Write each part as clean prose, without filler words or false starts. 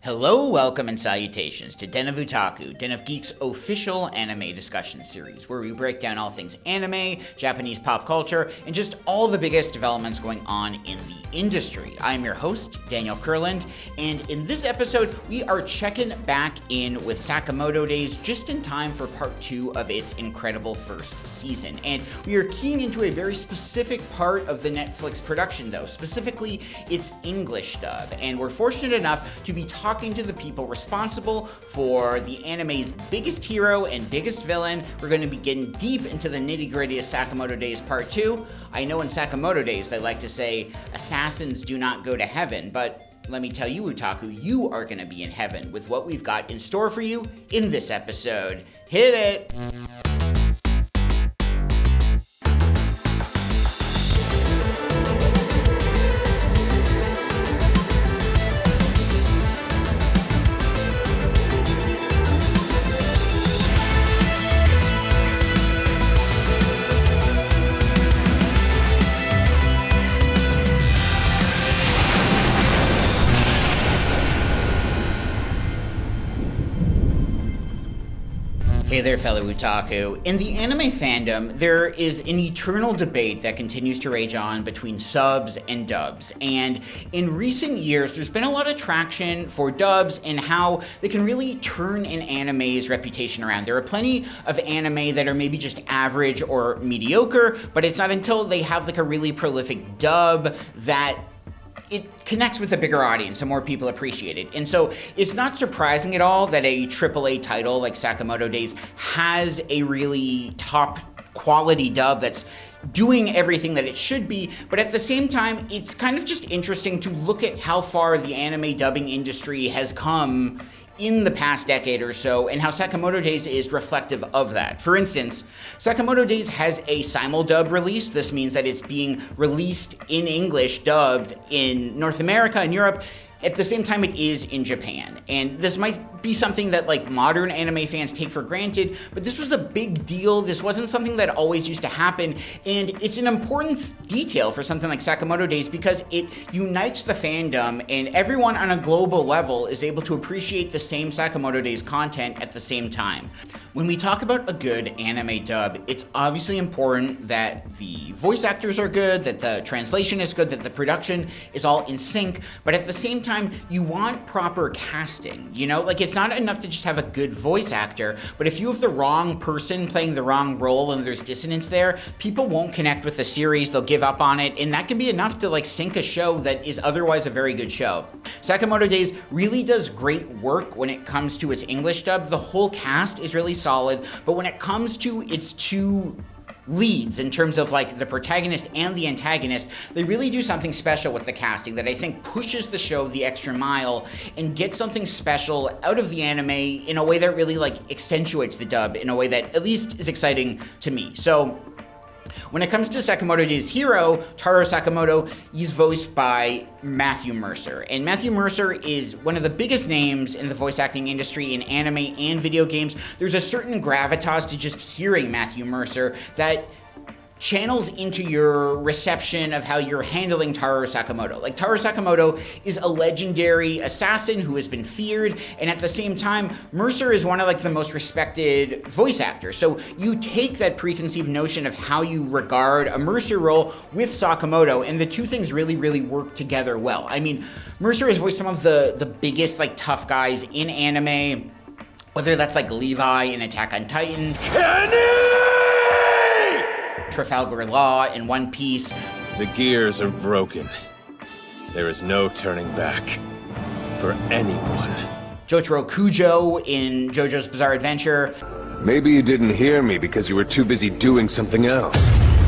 Hello, welcome, and salutations to Den of Otaku, Den of Geek's official anime discussion series, where we break down all things anime, Japanese pop culture, and just all the biggest developments going on in the industry. I'm your host, Daniel Kurland, and in this episode, we are checking back in with Sakamoto Days just in time for part 2 of its incredible first season. And we are keying into a very specific part of the Netflix production, though, specifically its English dub. And we're fortunate enough to be talking to the people responsible for the anime's biggest hero and biggest villain. We're going to be getting deep into the nitty-gritty of Sakamoto Days Part 2. I know in Sakamoto Days they like to say, assassins do not go to heaven, but let me tell you, Otaku, you are going to be in heaven with what we've got in store for you in this episode. Hit it! Hey there, fellow otaku. In the anime fandom, there is an eternal debate that continues to rage on between subs and dubs. And in recent years, there's been a lot of traction for dubs and how they can really turn an anime's reputation around. There are plenty of anime that are maybe just average or mediocre, but it's not until they have like a really prolific dub that it connects with a bigger audience and more people appreciate it. And so it's not surprising at all that a AAA title like Sakamoto Days has a really top quality dub that's doing everything that it should be, but at the same time, it's kind of just interesting to look at how far the anime dubbing industry has come in the past decade or so, and how Sakamoto Days is reflective of that. For instance, Sakamoto Days has a simul-dub release. This means that it's being released in English, dubbed in North America and Europe, at the same time it is in Japan. And this might be something that like modern anime fans take for granted, but this was a big deal. This wasn't something that always used to happen, and it's an important detail for something like Sakamoto Days because it unites the fandom, and everyone on a global level is able to appreciate the same Sakamoto Days content at the same time. When we talk about a good anime dub, it's obviously important that the voice actors are good, that the translation is good, that the production is all in sync, but at the same time, you want proper casting, you know? Like, it's not enough to just have a good voice actor, but if you have the wrong person playing the wrong role and there's dissonance there, people won't connect with the series, they'll give up on it, and that can be enough to like sink a show that is otherwise a very good show. Sakamoto Days really does great work when it comes to its English dub. The whole cast is really solid, but when it comes to its two leads in terms of like the protagonist and the antagonist, they really do something special with the casting that I think pushes the show the extra mile and gets something special out of the anime in a way that really like accentuates the dub in a way that at least is exciting to me. So when it comes to Sakamoto Days' hero, Taro Sakamoto, he's voiced by Matthew Mercer. And Matthew Mercer is one of the biggest names in the voice acting industry in anime and video games. There's a certain gravitas to just hearing Matthew Mercer that channels into your reception of how you're handling Taro Sakamoto. Like, Taro Sakamoto is a legendary assassin who has been feared, and at the same time, Mercer is one of like the most respected voice actors. So you take that preconceived notion of how you regard a Mercer role with Sakamoto, and the two things really, really work together well. I mean, Mercer has voiced some of the biggest like tough guys in anime, whether that's like Levi in Attack on Titan, Trafalgar Law in One Piece. The gears are broken. There is no turning back for anyone. Jotaro Kujo in JoJo's Bizarre Adventure. Maybe you didn't hear me because you were too busy doing something else.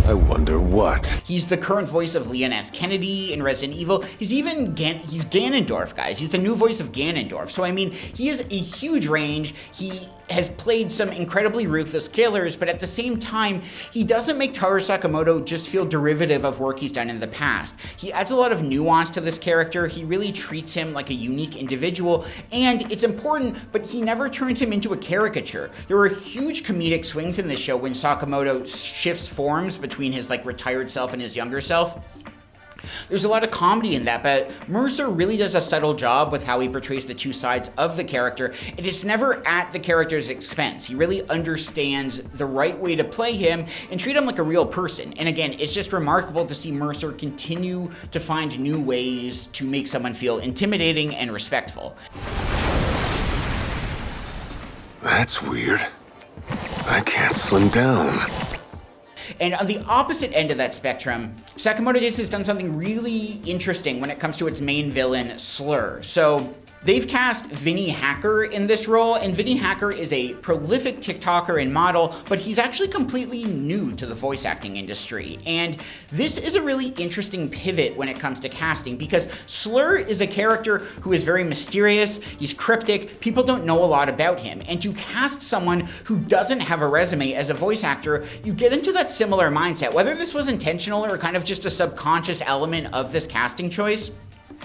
I wonder what. He's the current voice of Leon S. Kennedy in Resident Evil. He's even he's Ganondorf, guys. He's the new voice of Ganondorf. So I mean, he has a huge range. He has played some incredibly ruthless killers, but at the same time, he doesn't make Taro Sakamoto just feel derivative of work he's done in the past. He adds a lot of nuance to this character. He really treats him like a unique individual, and it's important, but he never turns him into a caricature. There are huge comedic swings in this show when Sakamoto shifts forms between his like retired self and his younger self. There's a lot of comedy in that, but Mercer really does a subtle job with how he portrays the two sides of the character, and it's never at the character's expense. He really understands the right way to play him and treat him like a real person. And again, it's just remarkable to see Mercer continue to find new ways to make someone feel intimidating and respectful. That's weird. I can't slim down. And on the opposite end of that spectrum, Sakamoto Days has done something really interesting when it comes to its main villain, Slur. So they've cast Vinnie Hacker in this role, and Vinnie Hacker is a prolific TikToker and model, but he's actually completely new to the voice acting industry. And this is a really interesting pivot when it comes to casting, because Slur is a character who is very mysterious, he's cryptic, people don't know a lot about him. And to cast someone who doesn't have a resume as a voice actor, you get into that similar mindset. Whether this was intentional or kind of just a subconscious element of this casting choice,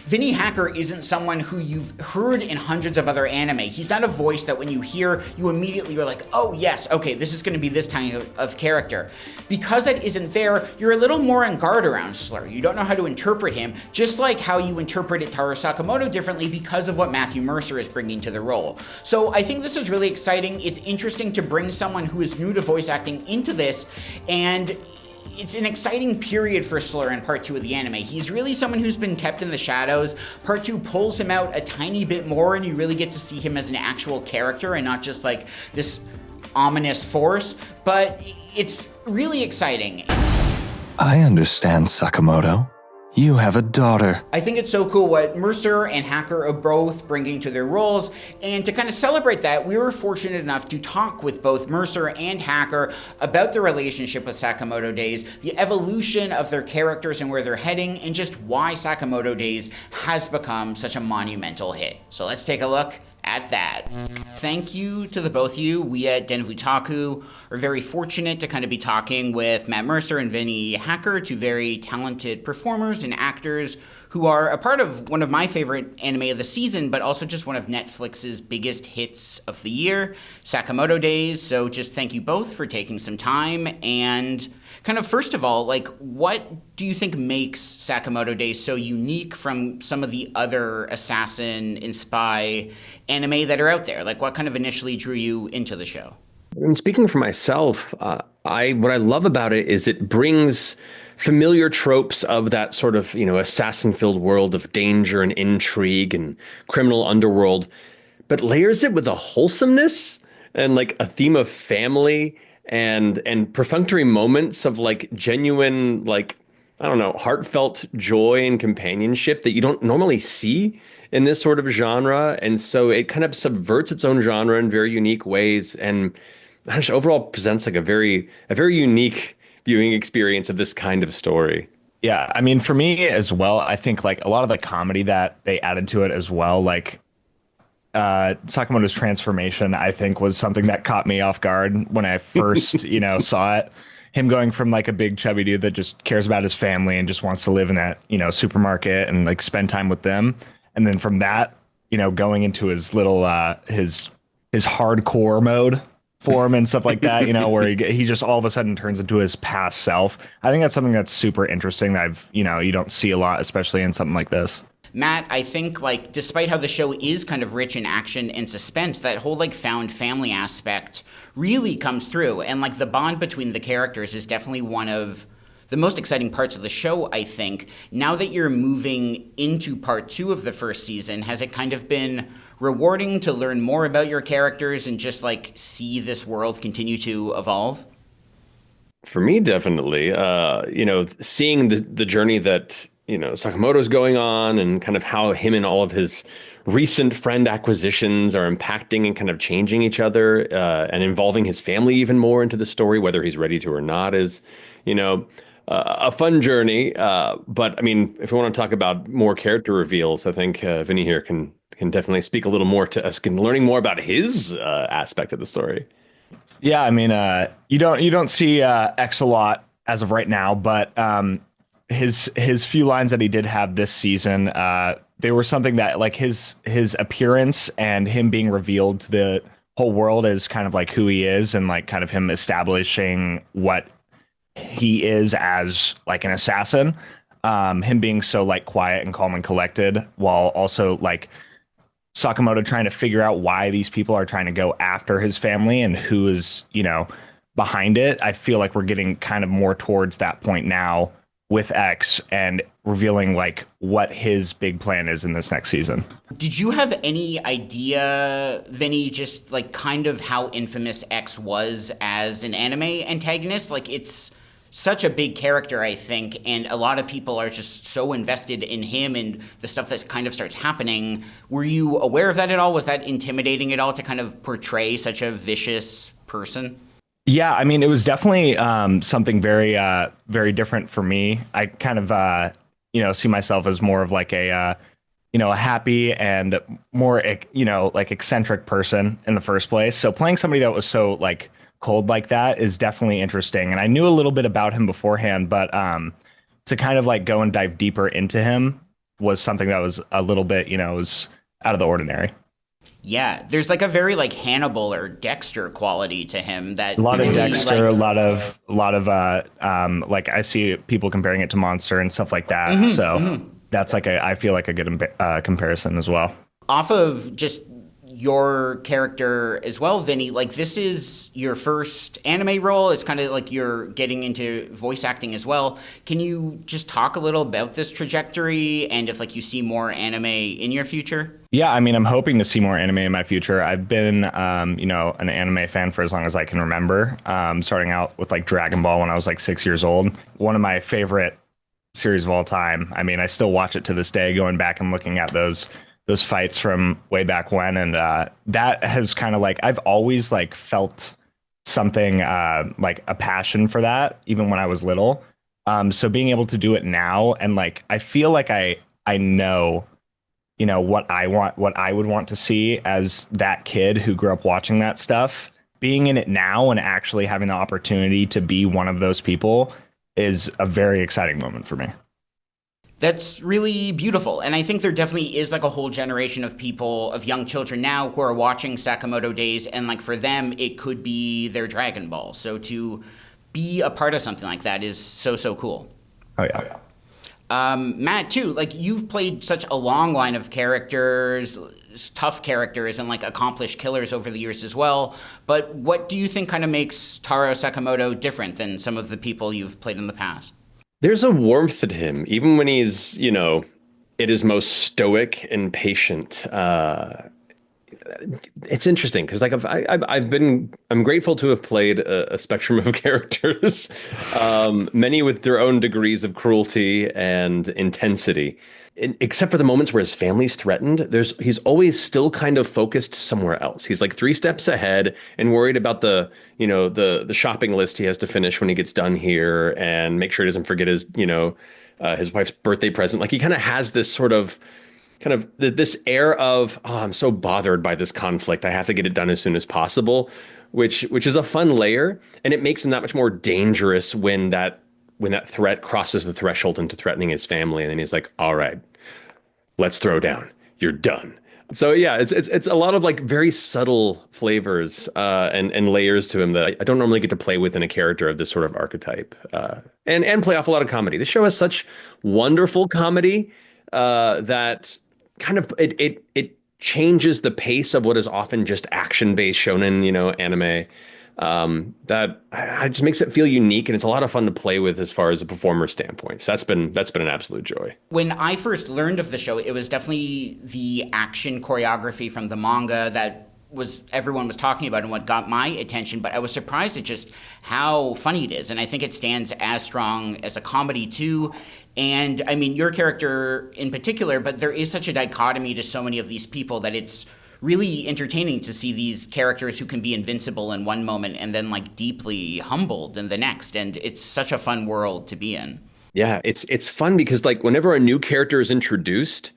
Vinnie Hacker isn't someone who you've heard in hundreds of other anime. He's not a voice that when you hear, you immediately are like, oh yes, okay, this is going to be this kind of character. Because that isn't there, you're a little more on guard around Slur. You don't know how to interpret him, just like how you interpreted Taro Sakamoto differently because of what Matthew Mercer is bringing to the role. So I think this is really exciting. It's interesting to bring someone who is new to voice acting into this, and it's an exciting period for Slur in part 2 of the anime. He's really someone who's been kept in the shadows. Part 2 pulls him out a tiny bit more, and you really get to see him as an actual character and not just like this ominous force, but it's really exciting. I understand, Sakamoto. You have a daughter. I think it's so cool what Mercer and Hacker are both bringing to their roles, and to kind of celebrate that, we were fortunate enough to talk with both Mercer and Hacker about their relationship with Sakamoto Days, the evolution of their characters and where they're heading, and just why Sakamoto Days has become such a monumental hit. So let's take a look at that. Thank you to the both of you. We at Den of Otaku are very fortunate to kind of be talking with Matt Mercer and Vinnie Hacker, two very talented performers and actors who are a part of one of my favorite anime of the season, but also just one of Netflix's biggest hits of the year, Sakamoto Days. So just thank you both for taking some time. And kind of first of all, like, what do you think makes Sakamoto Days so unique from some of the other assassin and spy anime that are out there? Like, what kind of initially drew you into the show? And speaking for myself, what I love about it is it brings familiar tropes of that sort of, assassin-filled world of danger and intrigue and criminal underworld, but layers it with a wholesomeness and like a theme of family and perfunctory moments of like genuine, like, I don't know, heartfelt joy and companionship that you don't normally see in this sort of genre. And so it kind of subverts its own genre in very unique ways, and overall presents like a very unique viewing experience of this kind of story. Yeah, I mean, for me as well, I think like a lot of the comedy that they added to it as well, like Sakamoto's transformation, I think was something that caught me off guard when I first, saw it. Him going from like a big chubby dude that just cares about his family and just wants to live in that, supermarket and like spend time with them. And then from that, going into his little, his hardcore mode form and stuff like that, where he just all of a sudden turns into his past self. I think that's something that's super interesting that you don't see a lot, especially in something like this. Matt, I think, like, despite how the show is kind of rich in action and suspense, that whole, like, found family aspect really comes through. And, like, the bond between the characters is definitely one of the most exciting parts of the show, I think. Now that you're moving into part 2 of the first season, has it kind of been rewarding to learn more about your characters and just, like, see this world continue to evolve? For me, definitely. Seeing the journey that Sakamoto's going on, and kind of how him and all of his recent friend acquisitions are impacting and kind of changing each other, and involving his family even more into the story, whether he's ready to or not, is, a fun journey. But I mean, if we want to talk about more character reveals, I think Vinnie here can definitely speak a little more to us, learning more about his aspect of the story. Yeah, I mean, you don't see X a lot as of right now, but his few lines that he did have this season, they were something that, like, his appearance and him being revealed to the whole world as kind of like who he is, and like kind of him establishing what he is as like an assassin. him being so like quiet and calm and collected, while also like Sakamoto trying to figure out why these people are trying to go after his family and who is, behind it. I feel like we're getting kind of more towards that point now with X and revealing like what his big plan is in this next season. Did you have any idea, Vinny, just like kind of how infamous X was as an anime antagonist? Like it's such a big character, I think, and a lot of people are just so invested in him and the stuff that kind of starts happening. Were you aware of that at all? Was that intimidating at all to kind of portray such a vicious person? Yeah, I mean, it was definitely something very, very different for me. I kind of, see myself as more of like a happy and more, like eccentric person in the first place. So playing somebody that was so like cold like that is definitely interesting. And I knew a little bit about him beforehand, but to kind of like go and dive deeper into him was something that was a little bit, was out of the ordinary. Yeah, there's like a very like Hannibal or Dexter quality to him. That a lot of really, Dexter, like, a lot of like I see people comparing it to Monster and stuff like that. That's like I feel like a good comparison as well. Off of just your character as well, Vinny, like this is your first anime role. It's kind of like you're getting into voice acting as well. Can you just talk a little about this trajectory and if like you see more anime in your future? Yeah, I mean, I'm hoping to see more anime in my future. I've been, an anime fan for as long as I can remember, starting out with like Dragon Ball when I was like 6 years old. One of my favorite series of all time. I mean, I still watch it to this day, going back and looking at those fights from way back when. And that has kind of like, I've always like felt something like a passion for that, even when I was little. So being able to do it now and like, I feel like I know, what I would want to see as that kid who grew up watching that stuff. Being in it now and actually having the opportunity to be one of those people is a very exciting moment for me. That's really beautiful. And I think there definitely is like a whole generation of people, of young children now who are watching Sakamoto Days. And like for them, it could be their Dragon Ball. So to be a part of something like that is so, so cool. Oh, yeah. Matt, too, like you've played such a long line of characters, tough characters, and like accomplished killers over the years as well. But what do you think kind of makes Taro Sakamoto different than some of the people you've played in the past? There's a warmth to him, even when he's, it is most stoic and patient. It's interesting because like I'm grateful to have played a spectrum of characters, many with their own degrees of cruelty and intensity. Except for the moments where his family's threatened, he's always still kind of focused somewhere else. He's like 3 steps ahead and worried about the shopping list he has to finish when he gets done here and make sure he doesn't forget his wife's birthday present. Like he kind of has this sort of this air of, oh, I'm so bothered by this conflict. I have to get it done as soon as possible, which is a fun layer. And it makes him that much more dangerous when that threat crosses the threshold into threatening his family. And then he's like, all right, let's throw down. You're done. So yeah, it's a lot of like very subtle flavors and layers to him that I don't normally get to play with in a character of this sort of archetype, and play off a lot of comedy. This show has such wonderful comedy that kind of it changes the pace of what is often just action-based shonen, anime. That it just makes it feel unique, and it's a lot of fun to play with as far as a performer standpoint. So that's been an absolute joy. When I first learned of the show, it was definitely the action choreography from the manga that everyone was talking about and what got my attention, but I was surprised at just how funny it is. And I think it stands as strong as a comedy too. And I mean, your character in particular, but there is such a dichotomy to so many of these people that it's really entertaining to see these characters who can be invincible in one moment and then like deeply humbled in the next. And it's such a fun world to be in. Yeah, it's fun because like whenever a new character is introduced,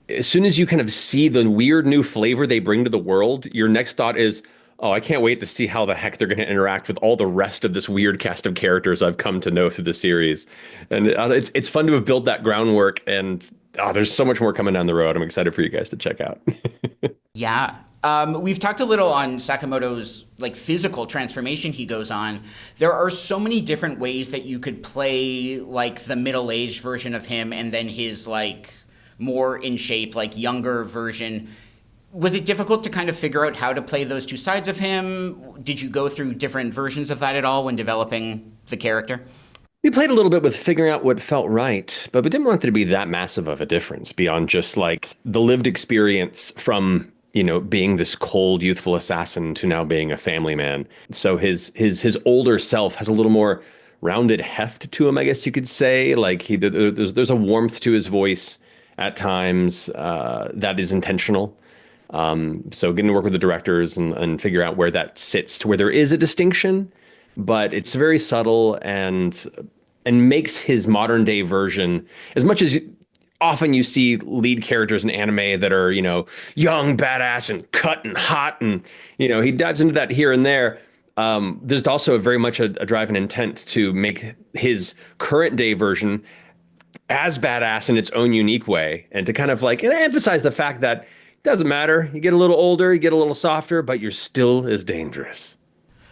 as soon as you kind of see the weird new flavor they bring to the world, your next thought is, oh, I can't wait to see how the heck they're going to interact with all the rest of this weird cast of characters I've come to know through the series. And it's fun to have built that groundwork, and there's so much more coming down the road. I'm excited for you guys to check out. Yeah. We've talked a little on Sakamoto's like physical transformation he goes on. There are so many different ways that you could play like the middle-aged version of him and then his like more in shape, like younger version. Was it difficult to kind of figure out how to play those two sides of him? Did you go through different versions of that at all when developing the character? We played a little bit with figuring out what felt right, but we didn't want there to be that massive of a difference beyond just like the lived experience from, being this cold, youthful assassin to now being a family man. So his older self has a little more rounded heft to him, I guess you could say. Like there's a warmth to his voice at times that is intentional. So getting to work with the directors and figure out where that sits to where there is a distinction, but it's very subtle and makes his modern day version, as much as often you see lead characters in anime that are, young, badass and cut and hot. And, he dives into that here and there. There's also very much a drive and intent to make his current day version as badass in its own unique way and to kind of like emphasize the fact that it doesn't matter. You get a little older, you get a little softer, but you're still as dangerous.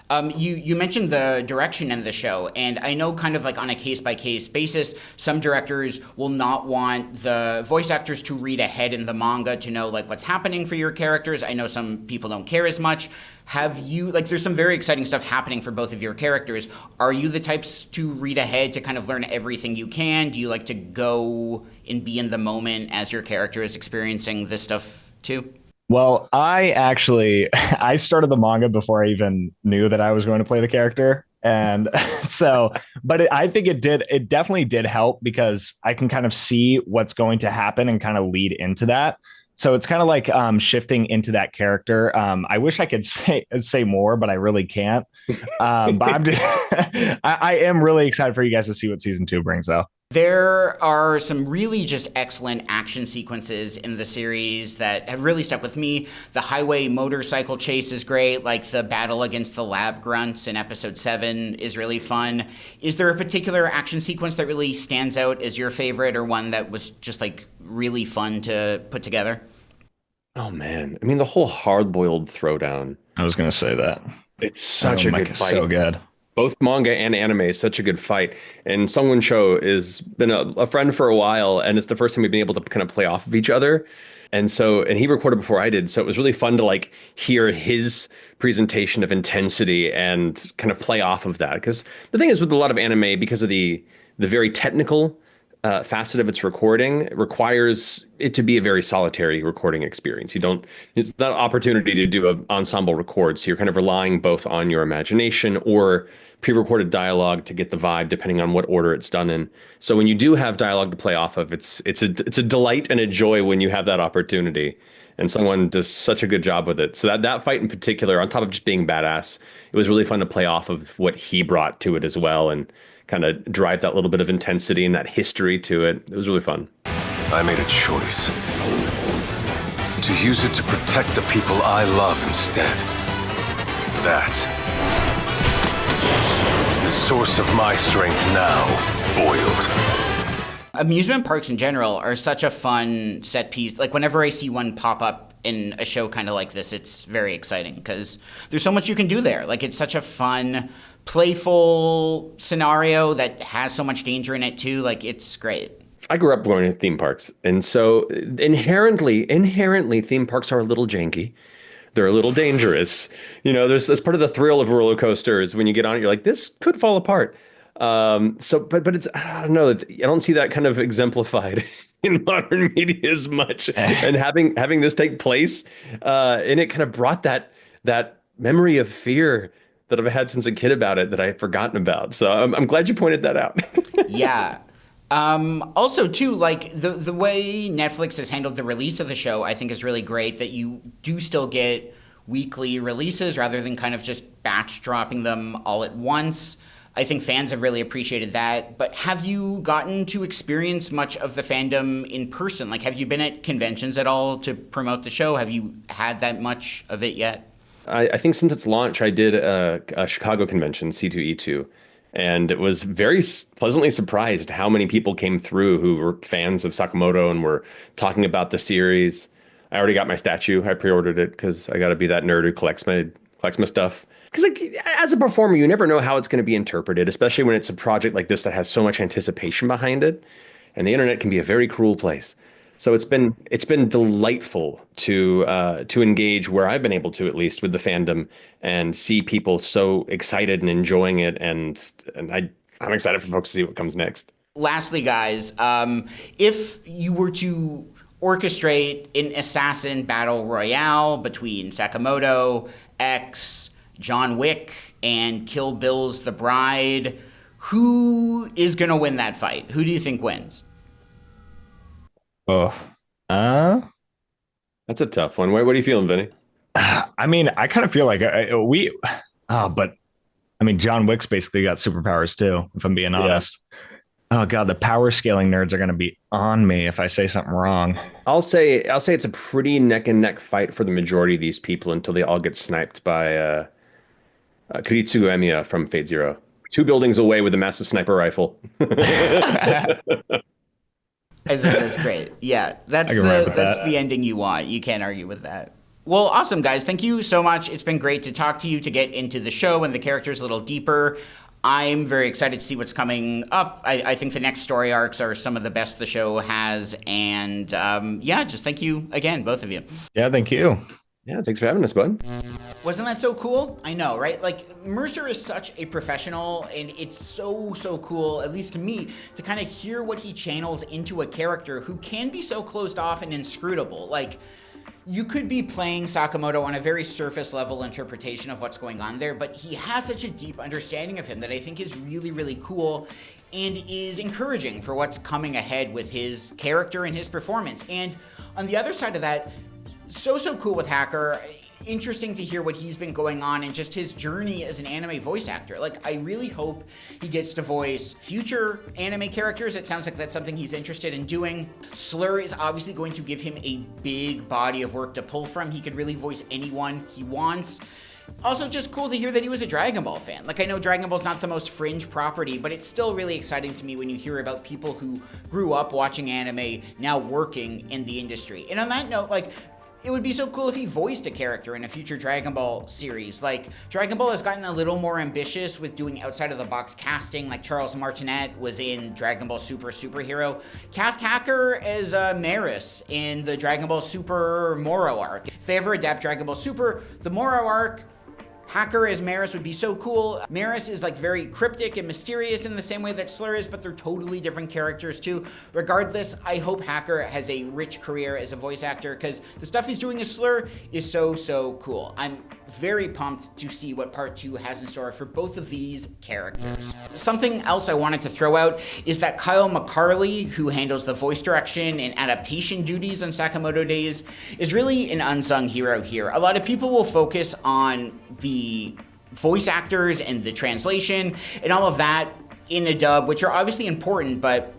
You mentioned the direction in the show, and I know kind of like on a case-by-case basis, some directors will not want the voice actors to read ahead in the manga to know like what's happening for your characters. I know some people don't care as much. Have you, like there's some very exciting stuff happening for both of your characters. Are you the types to read ahead to kind of learn everything you can? Do you like to go and be in the moment as your character is experiencing this stuff too? Well, I started the manga before I even knew that I was going to play the character. And so, but I think it definitely did help because I can kind of see what's going to happen and kind of lead into that. So it's kind of like shifting into that character. I wish I could say more, but I really can't. But I'm just, I am really excited for you guys to see what season 2 brings, though. There are some really just excellent action sequences in the series that have really stuck with me. The highway motorcycle chase is great, like the battle against the lab grunts in episode 7 is really fun. Is there a particular action sequence that really stands out as your favorite or one that was just like really fun to put together? Oh man, I mean the whole hard-boiled throwdown. I was going to say that. It's such a good fight. So good. Both manga and anime is such a good fight. And Sungwon Cho has been a friend for a while, and it's the first time we've been able to kind of play off of each other. And he recorded before I did, so it was really fun to like hear his presentation of intensity and kind of play off of that. Because the thing is with a lot of anime, because of the very technical facet of its recording, it requires it to be a very solitary recording experience. It's not an opportunity to do an ensemble record. So you're kind of relying both on your imagination or pre-recorded dialogue to get the vibe, depending on what order it's done in. So when you do have dialogue to play off of, it's a delight and a joy when you have that opportunity. And someone does such a good job with it. So that fight in particular, on top of just being badass, it was really fun to play off of what he brought to it as well and kind of drive that little bit of intensity and that history to it. It was really fun. I made a choice. To use it to protect the people I love instead. That is the source of my strength now, boiled. Amusement parks in general are such a fun set piece. Like whenever I see one pop up in a show kind of like this, it's very exciting because there's so much you can do there. Like it's such a fun, playful scenario that has so much danger in it too. Like it's great. I grew up going to theme parks, and so inherently theme parks are a little janky. They're a little dangerous. That's part of the thrill of roller coasters. When you get on it, you're like, this could fall apart. But it's, I don't know. I don't see that kind of exemplified in modern media as much. And having this take place, and it kind of brought that memory of fear that I've had since a kid about it that I had forgotten about. So I'm glad you pointed that out. Yeah. Also, too, like the way Netflix has handled the release of the show, I think is really great that you do still get weekly releases rather than kind of just batch dropping them all at once. I think fans have really appreciated that. But have you gotten to experience much of the fandom in person? Like, have you been at conventions at all to promote the show? Have you had that much of it yet? I think since its launch, I did a Chicago convention, C2E2, and it was very pleasantly surprised how many people came through who were fans of Sakamoto and were talking about the series. I already got my statue. I pre-ordered it because I got to be that nerd who collects my stuff. Because like as a performer, you never know how it's going to be interpreted, especially when it's a project like this that has so much anticipation behind it. And the internet can be a very cruel place. So it's been delightful to engage where I've been able to, at least with the fandom, and see people so excited and enjoying it. I'm excited for folks to see what comes next. Lastly, guys, if you were to orchestrate an assassin battle royale between Sakamoto, X, John Wick, and Kill Bill's The Bride, who is going to win that fight? Who do you think wins? Oh, That's a tough one. What are you feeling, Vinny? I mean, I kind of feel like but I mean, John Wick's basically got superpowers too, if I'm being honest. Oh God, the power scaling nerds are going to be on me if I say something wrong. I'll say it's a pretty neck and neck fight for the majority of these people until they all get sniped by Kuritsugu Emiya from Fate Zero. 2 buildings away with a massive sniper rifle. I think that's great. Yeah, that's the ending you want. You can't argue with that. Well, awesome, guys. Thank you so much. It's been great to talk to you, to get into the show and the characters a little deeper. I'm very excited to see what's coming up. I think the next story arcs are some of the best the show has. And just thank you again, both of you. Yeah, thank you. Yeah, thanks for having us, bud. Wasn't that so cool? I know, right? Like, Mercer is such a professional, and it's so cool, at least to me, to kind of hear what he channels into a character who can be so closed off and inscrutable. Like, you could be playing Sakamoto on a very surface level interpretation of what's going on there, but he has such a deep understanding of him that I think is really cool and is encouraging for what's coming ahead with his character and his performance. And on the other side of that, so cool with Hacker. Interesting to hear what he's been going on and just his journey as an anime voice actor. Like, I really hope he gets to voice future anime characters. It sounds like that's something he's interested in doing. Slur is obviously going to give him a big body of work to pull from. He could really voice anyone he wants. Also, just cool to hear that he was a Dragon Ball fan. Like, I know Dragon Ball's not the most fringe property, but it's still really exciting to me when you hear about people who grew up watching anime now working in the industry. And on that note, like, it would be so cool if he voiced a character in a future Dragon Ball series. Like, Dragon Ball has gotten a little more ambitious with doing outside-of-the-box casting, like Charles Martinet was in Dragon Ball Super Superhero. Cast Hacker as Maris in the Dragon Ball Super Moro arc. If they ever adapt Dragon Ball Super, the Moro arc, Hacker as Maris would be so cool. Maris is like very cryptic and mysterious in the same way that Slur is, but they're totally different characters too. Regardless, I hope Hacker has a rich career as a voice actor because the stuff he's doing as Slur is so cool. I'm very pumped to see what part 2 has in store for both of these characters. Something else I wanted to throw out is that Kyle McCarley, who handles the voice direction and adaptation duties on Sakamoto Days, is really an unsung hero here. A lot of people will focus on the voice actors and the translation and all of that in a dub, which are obviously important, but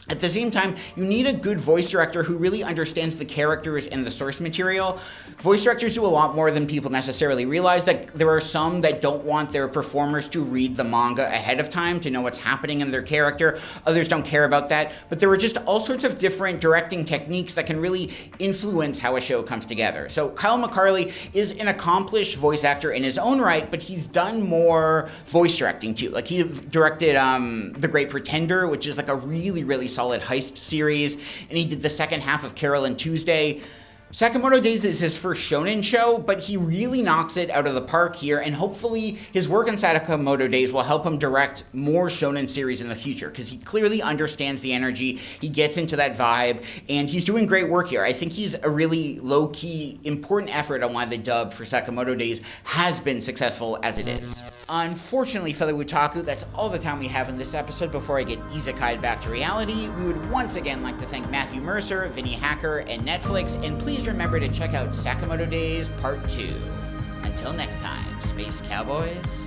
at the same time, you need a good voice director who really understands the characters and the source material. Voice directors do a lot more than people necessarily realize. That there are some that don't want their performers to read the manga ahead of time to know what's happening in their character. Others don't care about that. But there are just all sorts of different directing techniques that can really influence how a show comes together. So Kyle McCarley is an accomplished voice actor in his own right, but he's done more voice directing too. Like, he directed The Great Pretender, which is like a really solid heist series, and he did the second half of Carol and Tuesday. Sakamoto Days is his first shonen show, but he really knocks it out of the park here, and hopefully his work on Sakamoto Days will help him direct more shonen series in the future, because he clearly understands the energy, he gets into that vibe, and he's doing great work here. I think he's a really low-key, important effort on why the dub for Sakamoto Days has been successful as it is. Unfortunately, fellow Otaku, that's all the time we have in this episode before I get isekai'd back to reality. We would once again like to thank Matthew Mercer, Vinnie Hacker, and Netflix, and please remember to check out Sakamoto Days Part 2. Until next time, Space Cowboys.